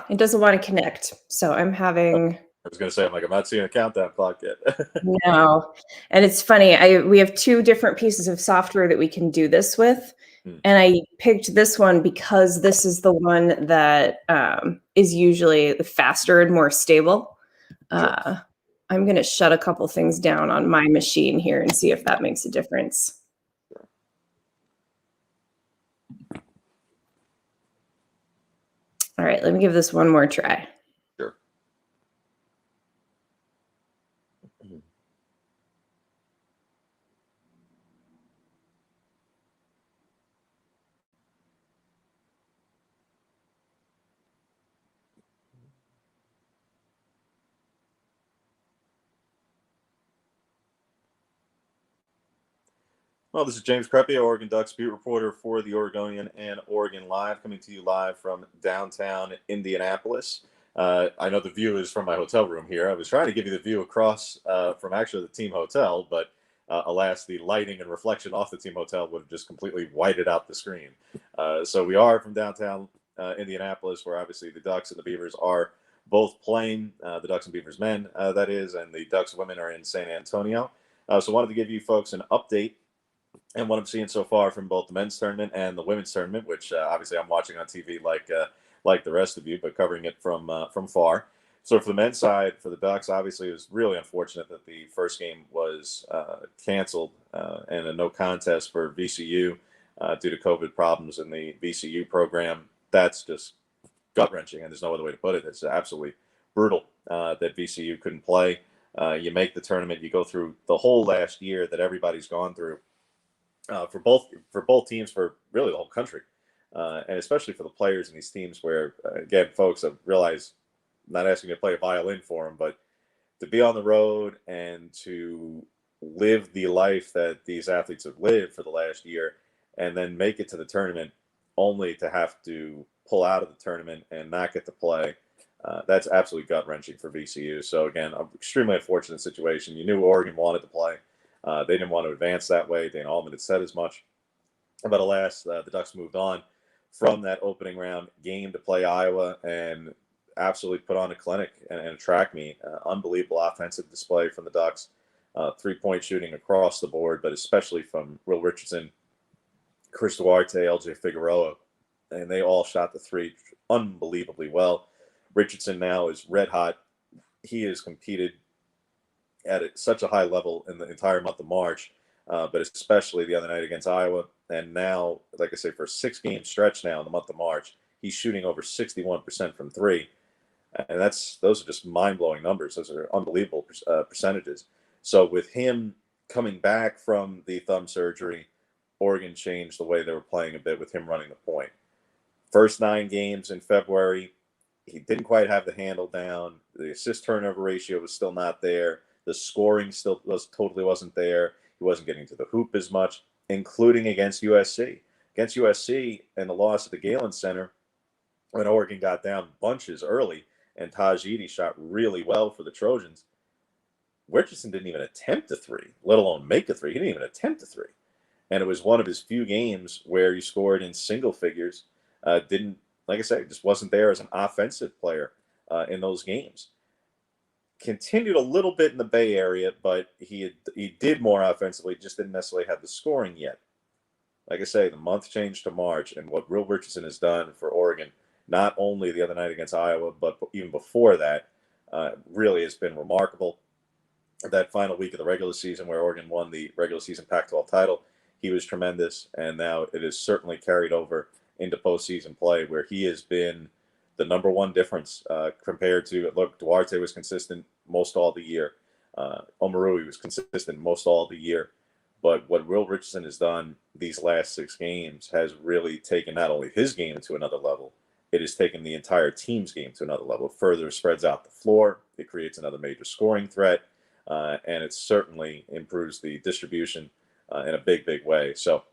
It doesn't want to connect. So I'm I having was gonna say, I'm like, I'm not seeing a countdown clock yet. no. And it's funny, we have two different pieces of software that we can do this with. Hmm. And I picked this one because this is the one that is usually faster and more stable. Sure. Uh, I'm going to shut a couple things down on my machine here and see if that makes a difference. Sure. All right, let me give this one more try. Sure. Well, this is James Crepea, Oregon Ducks beat reporter for the Oregonian and Oregon Live, coming to you live from downtown Indianapolis. I know the view is from my hotel room here. I was trying to give you the view across from actually the team hotel, but alas, the lighting and reflection off the team hotel would have just completely whited out the screen. So we are from downtown Indianapolis, where obviously the Ducks and the Beavers are both playing. The Ducks and Beavers men, that is, and the Ducks women are in San Antonio. So wanted to give you folks an update and what I'm seeing so far from both the men's tournament and the women's tournament, which obviously I'm watching on TV like the rest of you, but covering it from far. So for the men's side, for the Ducks, obviously it was really unfortunate that the first game was canceled and a no contest for VCU due to COVID problems in the VCU program. That's just gut wrenching, and there's no other way to put it. It's absolutely brutal that VCU couldn't play. You make the tournament, you go through the whole last year that everybody's gone through for both teams, for really the whole country, and especially for the players in these teams. Where again, folks, I realize I'm not asking you to play a violin for them, but to be on the road and to live the life that these athletes have lived for the last year, and then make it to the tournament, only to have to pull out of the tournament and not get to play. That's absolutely gut wrenching for VCU. So again, an extremely unfortunate situation. You knew Oregon wanted to play. They didn't want to advance that way. Dana Altman had said as much. But alas, the Ducks moved on from that opening round game to play Iowa and absolutely put on a clinic and a track meet. Unbelievable offensive display from the Ducks. 3-point shooting across the board, but especially from Will Richardson, Chris Duarte, LJ Figueroa, and they all shot the three unbelievably well. Richardson now is red hot. He has competed at such a high level in the entire month of March, but especially the other night against Iowa. And now, like I say, for a 6-game stretch now in the month of March, he's shooting over 61% from three. And those are just mind-blowing numbers. Those are unbelievable percentages. So with him coming back from the thumb surgery, Oregon changed the way they were playing a bit with him running the point. First 9 games in February, he didn't quite have the handle down. The assist turnover ratio was still not there. The scoring still wasn't there. He wasn't getting to the hoop as much, including against USC. Against USC and the loss at the Galen Center, when Oregon got down bunches early and Taj Edey shot really well for the Trojans, Richardson didn't even attempt a three, let alone make a three. He didn't even attempt a three. And it was one of his few games where he scored in single figures. Didn't, like I said, just wasn't there as an offensive player in those games. Continued a little bit in the Bay Area, but he did more offensively, just didn't necessarily have the scoring yet. Like I say, the month changed to March, and what Will Richardson has done for Oregon, not only the other night against Iowa, but even before that, really has been remarkable. That final week of the regular season where Oregon won the regular season Pac-12 title, he was tremendous, and now it has certainly carried over into postseason play, where he has been the number one difference compared to, look, Duarte was consistent most all the year. Omarui was consistent most all the year. But what Will Richardson has done these last 6 games has really taken not only his game to another level, it has taken the entire team's game to another level. It further spreads out the floor. It creates another major scoring threat. And it certainly improves the distribution in a big, big way. So,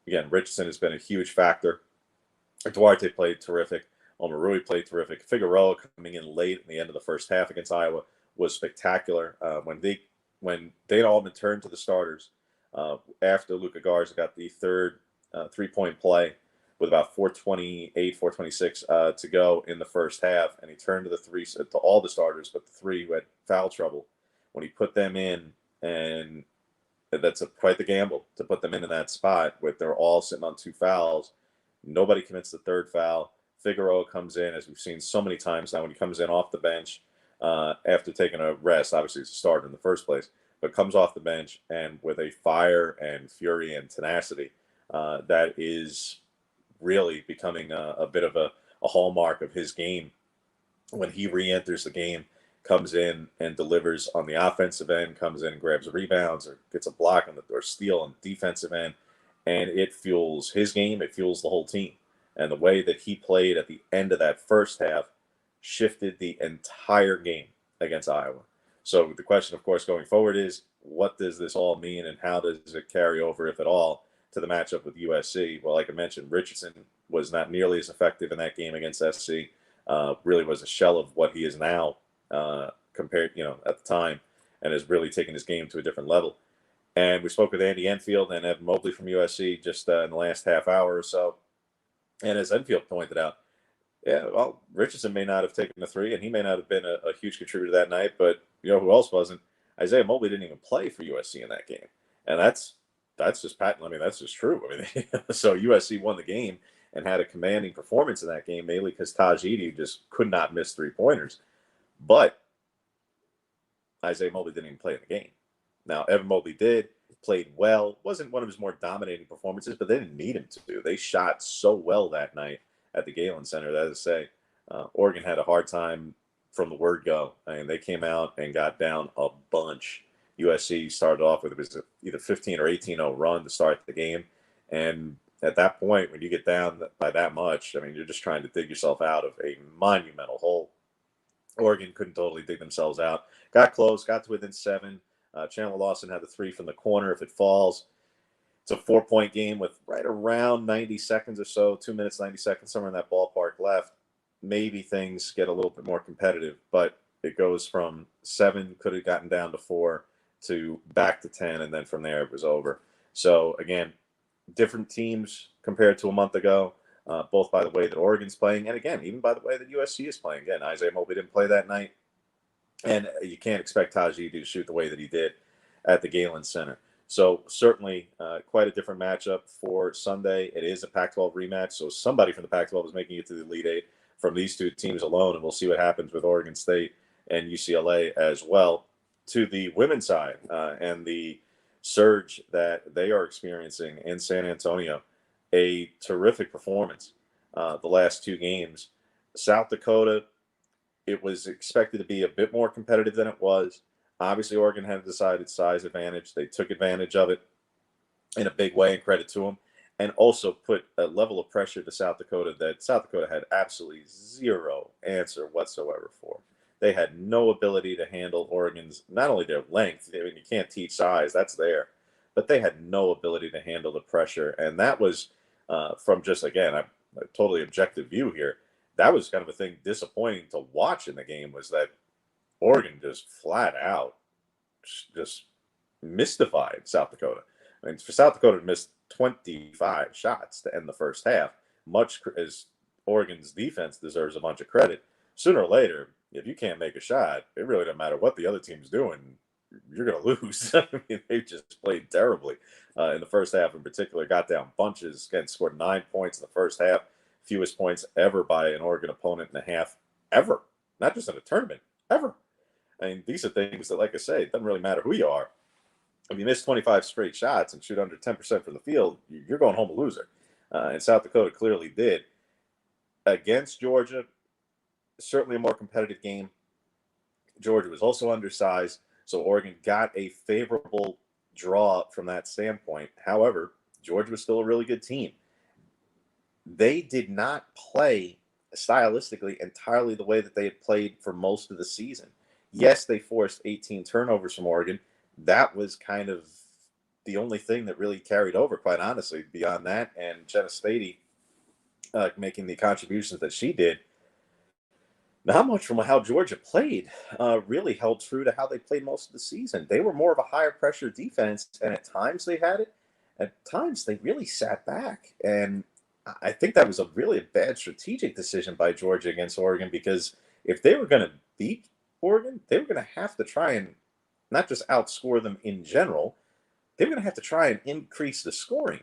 again, Richardson has been a huge factor. Duarte played terrific. Omarui played terrific. Figueroa coming in late in the end of the first half against Iowa was spectacular. When Dana Altman turned to the starters after Luka Garza got the third 3-point play, with about 4:28, 4:26 to go in the first half, and he turned to the three, to all the starters, but the three who had foul trouble. When he put them in, and that's quite the gamble to put them in that spot with they're all sitting on 2 fouls. Nobody commits the third foul. Figueroa comes in, as we've seen so many times now, when he comes in off the bench after taking a rest. Obviously, it's a starter in the first place, but comes off the bench and with a fire and fury and tenacity that is really becoming a bit of a hallmark of his game when he re-enters the game, comes in and delivers on the offensive end, comes in and grabs rebounds or gets a block on the or steal on the defensive end, and it fuels his game. It fuels the whole team. And the way that he played at the end of that first half shifted the entire game against Iowa. So the question, of course, going forward is, what does this all mean, and how does it carry over, if at all, to the matchup with USC? Well, like I mentioned, Richardson was not nearly as effective in that game against SC. Really was a shell of what he is now compared, at the time, and has really taken his game to a different level. And we spoke with Andy Enfield and Evan Mobley from USC just in the last half hour or so. And as Enfield pointed out, yeah, well, Richardson may not have taken the three, and he may not have been a huge contributor that night, but you know who else wasn't? Isaiah Mobley didn't even play for USC in that game. And that's just patent. I mean, that's just true. I mean, so USC won the game and had a commanding performance in that game, mainly because Taj Edey just could not miss 3-pointers. But Isaiah Mobley didn't even play in the game. Now, Evan Mobley played well. Wasn't one of his more dominating performances, but they didn't need him to. They shot so well that night at the Galen Center. That is to say, Oregon had a hard time from the word go. I mean, they came out and got down a bunch. USC started off with, it was either 15 or 18-0 run to start the game. And at that point, when you get down by that much, I mean, you're just trying to dig yourself out of a monumental hole. Oregon couldn't totally dig themselves out. Got close, got to within 7. Chandler Lawson had the 3 from the corner. If it falls, it's a 4-point game with right around 90 seconds or so, 2 minutes, 90 seconds, somewhere in that ballpark left. Maybe things get a little bit more competitive, but it goes from 7, could have gotten down to 4, to back to 10, and then from there it was over. So again, different teams compared to a month ago, both by the way that Oregon's playing, and again, even by the way that USC is playing. Again, Isaiah Mobley didn't play that night, and you can't expect Taj Edey to shoot the way that he did at the Galen Center. So certainly quite a different matchup for Sunday. It is a Pac-12 rematch, so somebody from the Pac-12 is making it to the Elite Eight from these two teams alone, and we'll see what happens with Oregon State and UCLA as well. To the women's side and the surge that they are experiencing in San Antonio, a terrific performance the last 2 games. South Dakota, it was expected to be a bit more competitive than it was. Obviously, Oregon had a decided size advantage. They took advantage of it in a big way, and credit to them, and also put a level of pressure to South Dakota that South Dakota had absolutely zero answer whatsoever for. They had no ability to handle Oregon's, not only their length, I mean, you can't teach size, that's there, but they had no ability to handle the pressure. And that was from just, again, a totally objective view here. That was kind of a thing disappointing to watch in the game, was that Oregon just flat out just mystified South Dakota. I mean, for South Dakota to miss 25 shots to end the first half, much as Oregon's defense deserves a bunch of credit, sooner or later, if you can't make a shot, it really doesn't matter what the other team's doing. You're going to lose. I mean, they just played terribly in the first half in particular, got down bunches, again, scored 9 points in the first half, fewest points ever by an Oregon opponent in a half, ever. Not just in a tournament, ever. I mean, these are things that, like I say, it doesn't really matter who you are. If you miss 25 straight shots and shoot under 10% from the field, you're going home a loser. And South Dakota clearly did. Against Georgia, certainly a more competitive game. Georgia was also undersized, so Oregon got a favorable draw from that standpoint. However, Georgia was still a really good team. They did not play stylistically entirely the way that they had played for most of the season. Yes, they forced 18 turnovers from Oregon. That was kind of the only thing that really carried over, quite honestly. Beyond that, and Jenna Spady making the contributions that she did, not much from how Georgia played really held true to how they played most of the season. They were more of a higher pressure defense, and at times they had it. At times they really sat back. And I think that was a really bad strategic decision by Georgia against Oregon, because if they were going to beat Oregon, they were going to have to try and not just outscore them in general, they were going to have to try and increase the scoring.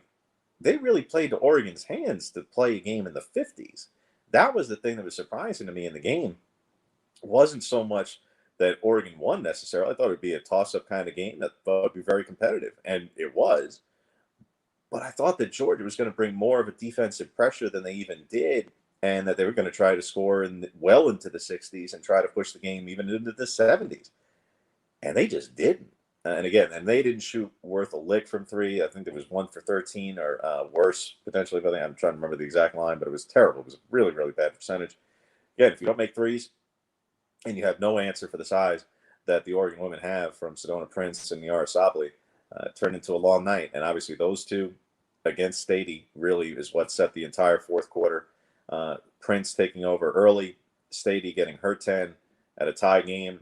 They really played to Oregon's hands to play a game in the 50s. That was the thing that was surprising to me in the game. It wasn't so much that Oregon won necessarily. I thought it would be a toss-up kind of game that would be very competitive, and it was. But I thought that Georgia was going to bring more of a defensive pressure than they even did, and that they were going to try to score well into the 60s and try to push the game even into the 70s. And they just didn't. And again, and they didn't shoot worth a lick from three. I think there was 1 for 13 or worse potentially. But I'm trying to remember the exact line, but it was terrible. It was a really, really bad percentage. Again, if you don't make threes and you have no answer for the size that the Oregon women have from Sedona Prince and Yara Sabli, turned into a long night. And obviously, those two against Stady really is what set the entire fourth quarter. Prince taking over early, Stady getting her 10 at a tie game.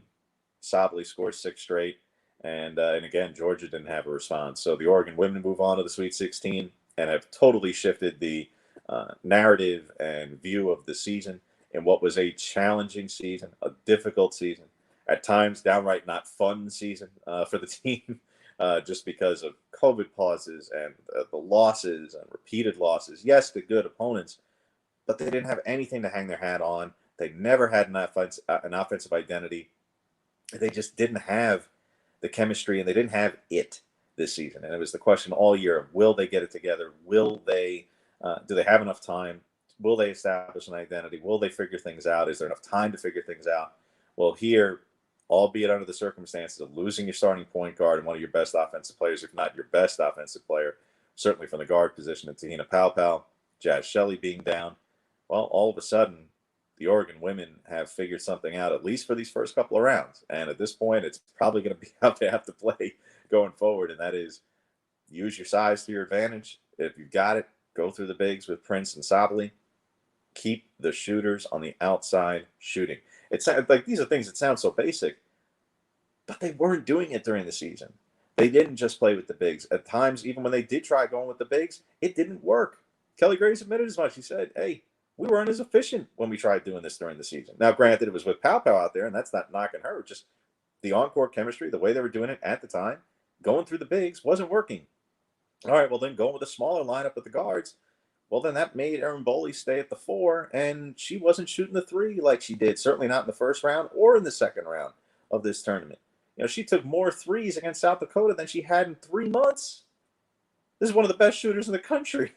Sabli scores 6 straight. And again, Georgia didn't have a response. So the Oregon women move on to the Sweet 16 and have totally shifted the narrative and view of the season in what was a challenging season, a difficult season, at times downright not fun season for the team, just because of COVID pauses and the losses and repeated losses. Yes, the good opponents, but they didn't have anything to hang their hat on. They never had an offensive identity. They just didn't have the chemistry, and they didn't have it this season. And it was the question all year of, will they get it together? Will they? Do they have enough time? Will they establish an identity? Will they figure things out? Is there enough time to figure things out? Well, here, albeit under the circumstances of losing your starting point guard and one of your best offensive players, if not your best offensive player, certainly from the guard position, and Tahina Paopao, Jazz Shelley being down, well, all of a sudden, the Oregon women have figured something out, at least for these first couple of rounds. And at this point, it's probably going to be how they have to play going forward. And that is, use your size to your advantage. If you've got it, go through the bigs with Prince and Sabli. Keep the shooters on the outside shooting. It's like, these are things that sound so basic, but they weren't doing it during the season. They didn't just play with the bigs. At times, even when they did try going with the bigs, it didn't work. Kelly Graves admitted as much. He said, hey, we weren't as efficient when we tried doing this during the season. Now, granted, it was with Pow Pow out there, and that's not knocking her. Just the on-court chemistry, the way they were doing it at the time, going through the bigs wasn't working. All right, well, then going with a smaller lineup with the guards, well, then that made Erin Boley stay at the 4, and she wasn't shooting the 3 like she did, certainly not in the first round or in the second round of this tournament. You know, she took more threes against South Dakota than she had in 3 months. This is one of the best shooters in the country.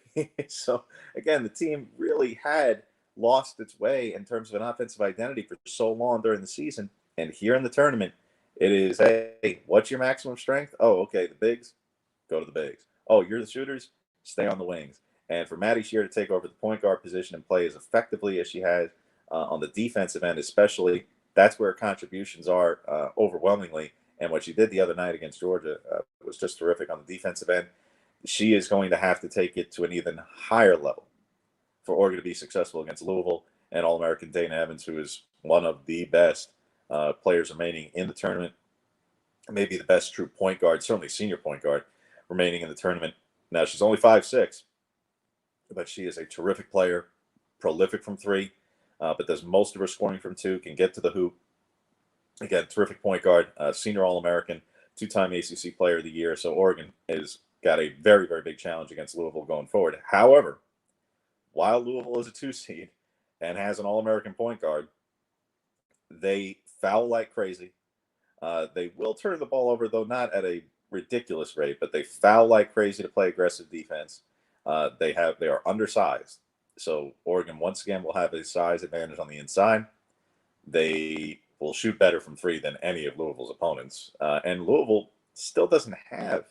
So, again, the team really had lost its way in terms of an offensive identity for so long during the season. And here in the tournament, it is, hey, what's your maximum strength? Oh, okay, the bigs, go to the bigs. Oh, you're the shooters, stay on the wings. And for Maddie Shear to take over the point guard position and play as effectively as she has on the defensive end, especially, that's where her contributions are overwhelmingly. And what she did the other night against Georgia was just terrific on the defensive end. She is going to have to take it to an even higher level for Oregon to be successful against Louisville and All-American Dana Evans, who is one of the best players remaining in the tournament, maybe the best true point guard, certainly senior point guard remaining in the tournament. Now, she's only 5'6", but she is a terrific player, prolific from 3, but does most of her scoring from 2, can get to the hoop. Again, terrific point guard, senior All-American, 2-time ACC Player of the Year. So Oregon is got a very, very big challenge against Louisville going forward. However, while Louisville is a 2 seed and has an All-American point guard, they foul like crazy. They will turn the ball over, though not at a ridiculous rate, but they foul like crazy to play aggressive defense. They are undersized. So Oregon, once again, will have a size advantage on the inside. They will shoot better from 3 than any of Louisville's opponents. And Louisville still doesn't have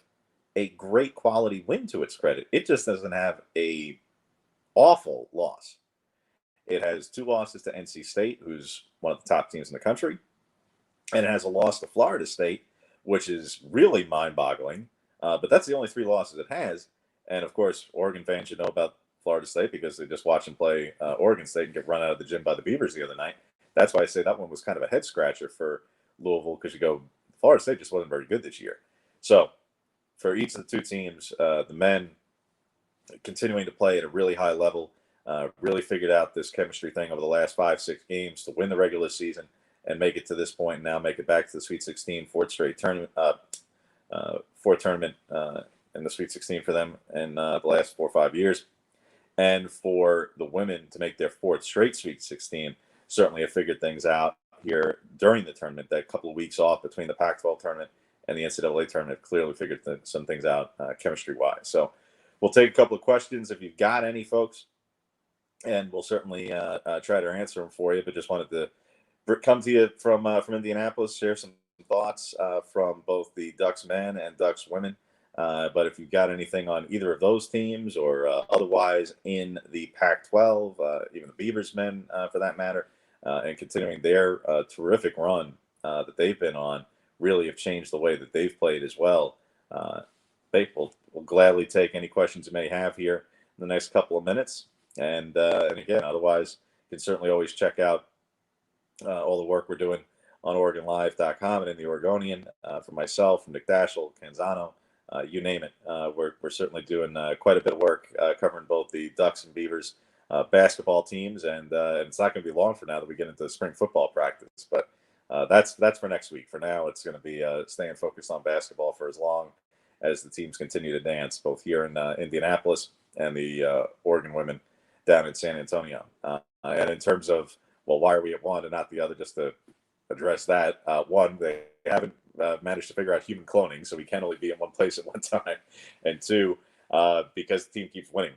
a great quality win to its credit. It just doesn't have a awful loss. It has 2 losses to NC State, who's one of the top teams in the country, and it has a loss to Florida State, which is really mind-boggling. But that's the only 3 losses it has. And of course, Oregon fans should know about Florida State because they just watched them play Oregon State and get run out of the gym by the Beavers the other night. That's why I say that one was kind of a head scratcher for Louisville, because you go, Florida State just wasn't very good this year. So for each of the 2 teams, the men continuing to play at a really high level. Really figured out this chemistry thing over the last 5-6 games to win the regular season and make it to this point. And now make it back to the Sweet 16, fourth straight tournament, fourth tournament in the Sweet 16 for them in the last 4 or 5 years. And for the women to make their fourth straight Sweet 16, certainly have figured things out here during the tournament. That couple of weeks off between the Pac-12 tournament and the NCAA tournament clearly figured some things out chemistry-wise. So we'll take a couple of questions if you've got any, folks, and we'll certainly try to answer them for you. But just wanted to come to you from Indianapolis, share some thoughts from both the Ducks men and Ducks women. But if you've got anything on either of those teams or otherwise in the Pac-12, even the Beavers men for that matter, and continuing their terrific run that they've been on, really have changed the way that they've played as well. They will gladly take any questions you may have here in the next couple of minutes. And again, otherwise, you can certainly always check out all the work we're doing on OregonLive.com and in the Oregonian for myself, from Nick Dashel, Canzano, you name it. We're certainly doing quite a bit of work covering both the Ducks and Beavers basketball teams, and it's not going to be long for now that we get into spring football practice. But that's for next week. For now, it's going to be staying focused on basketball for as long as the teams continue to dance, both here in Indianapolis and the Oregon women down in San Antonio. And in terms of, well, why are we at one and not the other, just to address that, one, they haven't managed to figure out human cloning, so we can only be in one place at one time. And two, because the team keeps winning.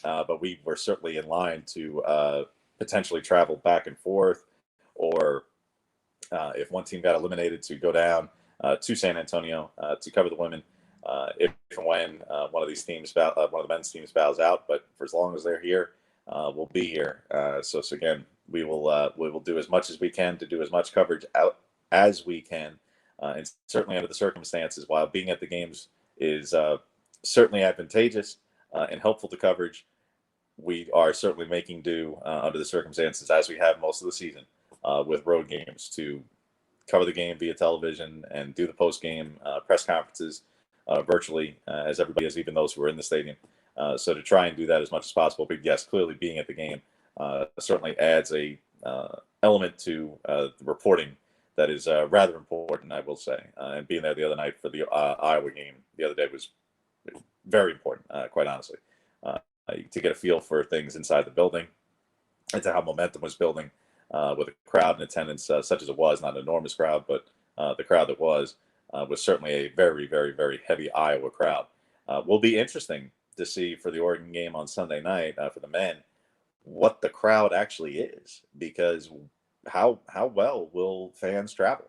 But we were certainly in line to potentially travel back and forth, or if one team got eliminated, to go down to San Antonio to cover the women if and when one of these teams, one of the men's teams, bows out. But for as long as they're here, we'll be here. So again, we will do as much as we can to do as much coverage out as we can, and certainly under the circumstances. While being at the games is certainly advantageous and helpful to coverage, we are certainly making do under the circumstances, as we have most of the season, with road games, to cover the game via television and do the post-game press conferences virtually, as everybody is, even those who are in the stadium. So to try and do that as much as possible. But yes, clearly being at the game certainly adds a element to the reporting that is rather important, I will say. And being there the other night for the Iowa game the other day was very important, quite honestly, to get a feel for things inside the building and to how momentum was building with a crowd in attendance such as it was. Not an enormous crowd, but the crowd that was certainly a very, very, very heavy Iowa crowd. Will be interesting to see for the Oregon game on Sunday night for the men what the crowd actually is, because how well will fans travel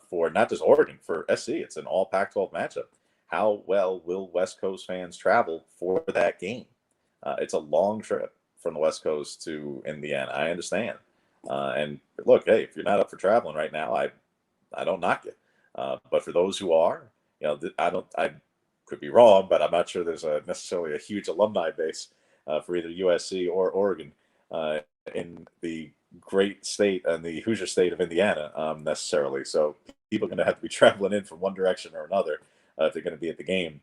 for not just Oregon, for SC? It's an all Pac-12 matchup. How well will West Coast fans travel for that game? It's a long trip from the West Coast to Indiana. I understand. And look, hey, if you're not up for traveling right now, I don't knock you. But for those who are, I could be wrong, but I'm not sure there's necessarily a huge alumni base for either USC or Oregon in the great state and the Hoosier state of Indiana necessarily. So people are going to have to be traveling in from one direction or another if they're going to be at the game.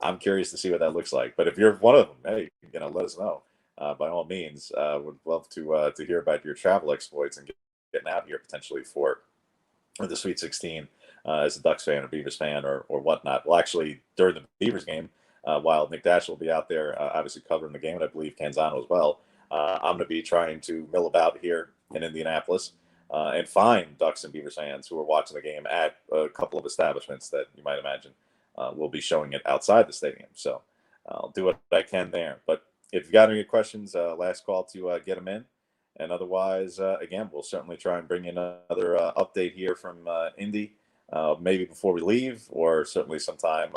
I'm curious to see what that looks like. But if you're one of them, hey, let us know. By all means, would love to hear about your travel exploits and getting out here potentially for the Sweet 16 as a Ducks fan or Beavers fan or whatnot. Well, actually, during the Beavers game, while Nick Dash will be out there obviously covering the game, and I believe Canzano as well, I'm going to be trying to mill about here in Indianapolis and find Ducks and Beavers fans who are watching the game at a couple of establishments that you might imagine will be showing it outside the stadium. So I'll do what I can there. But if you've got any questions, last call to get them in. And otherwise, again, we'll certainly try and bring you another update here from Indy, maybe before we leave, or certainly sometime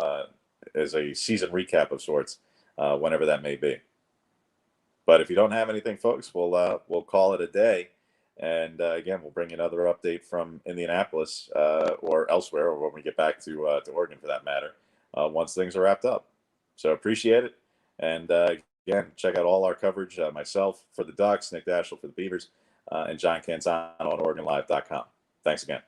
as a season recap of sorts, whenever that may be. But if you don't have anything, folks, we'll call it a day. And again, we'll bring you another update from Indianapolis or elsewhere, or when we get back to Oregon for that matter, once things are wrapped up. So appreciate it. And again, check out all our coverage, myself for the Ducks, Nick Dashel for the Beavers, and John Canzano on OregonLive.com. Thanks again.